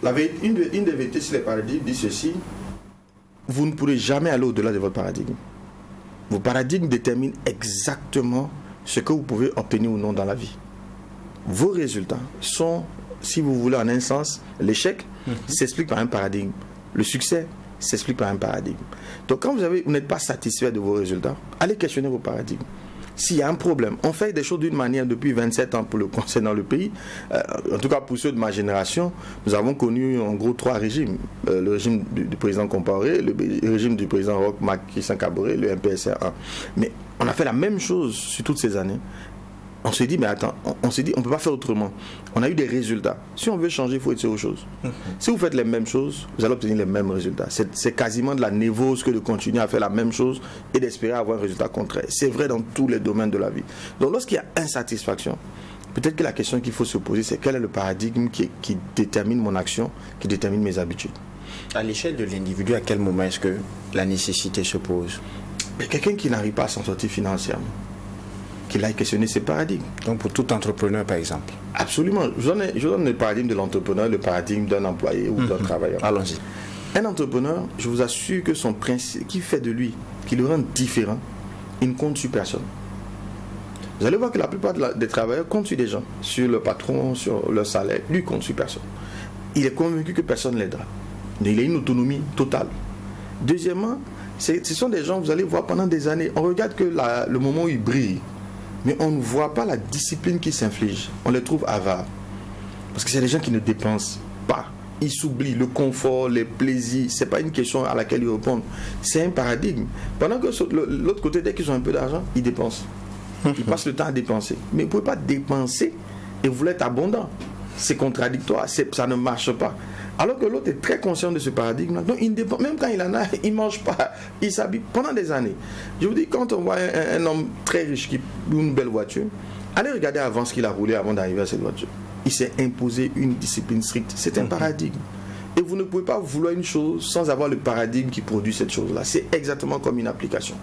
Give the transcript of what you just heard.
une des vérités sur les paradigmes dit ceci: vous ne pourrez jamais aller au-delà de votre paradigme. Vos paradigmes déterminent exactement ce que vous pouvez obtenir ou non dans la vie. Vos résultats sont, si vous voulez en un sens, l'échec s'explique par un paradigme. Le succès s'explique par un paradigme. Donc quand vous n'êtes pas satisfait de vos résultats, allez questionner vos paradigmes. S'il y a un problème, on fait des choses d'une manière depuis 27 ans concernant le pays. En tout cas, pour ceux de ma génération, nous avons connu en gros 3 régimes. Le régime du président Compaoré, le régime du président Roch Marc Christian Kaboré, le MPSR1. Mais on a fait la même chose sur toutes ces années. On s'est dit, mais attends, on s'est dit, on ne peut pas faire autrement. On a eu des résultats. Si on veut changer, il faut être sur autre chose. Si vous faites les mêmes choses, vous allez obtenir les mêmes résultats. C'est quasiment de la névrose que de continuer à faire la même chose et d'espérer avoir un résultat contraire. C'est vrai dans tous les domaines de la vie. Donc lorsqu'il y a insatisfaction, peut-être que la question qu'il faut se poser, c'est quel est le paradigme qui détermine mon action, qui détermine mes habitudes. À l'échelle de l'individu, à quel moment est-ce que la nécessité se pose? Quelqu'un qui n'arrive pas à s'en sortir financièrement, qu'il aille questionner ses paradigmes. Donc pour tout entrepreneur, par exemple? Absolument. Je donne le paradigme de l'entrepreneur, le paradigme d'un employé ou d'un travailleur. Allons-y. Un entrepreneur, je vous assure que son principe, qui fait de lui, qui le rend différent, il ne compte sur personne. Vous allez voir que la plupart des travailleurs comptent sur des gens, sur le patron, sur leur salaire. Lui, il compte sur personne. Il est convaincu que personne ne l'aidera. Il a une autonomie totale. Deuxièmement, ce sont des gens, vous allez voir pendant des années, on regarde que le moment où ils brillent, mais on ne voit pas la discipline qui s'inflige. On les trouve avares. Parce que c'est des gens qui ne dépensent pas. Ils s'oublient le confort, les plaisirs. Ce n'est pas une question à laquelle ils répondent. C'est un paradigme. Pendant que l'autre côté, dès qu'ils ont un peu d'argent, ils dépensent. Ils passent le temps à dépenser. Mais vous ne pouvez pas dépenser et vous voulez être abondant. C'est contradictoire. Ça ne marche pas. Alors que l'autre est très conscient de ce paradigme. Donc il dépend, même quand il en a, il ne mange pas, il s'habille pendant des années. Je vous dis, quand on voit un homme très riche qui a une belle voiture, allez regarder avant ce qu'il a roulé avant d'arriver à cette voiture. Il s'est imposé une discipline stricte. C'est un paradigme. Et vous ne pouvez pas vouloir une chose sans avoir le paradigme qui produit cette chose-là. C'est exactement comme une application.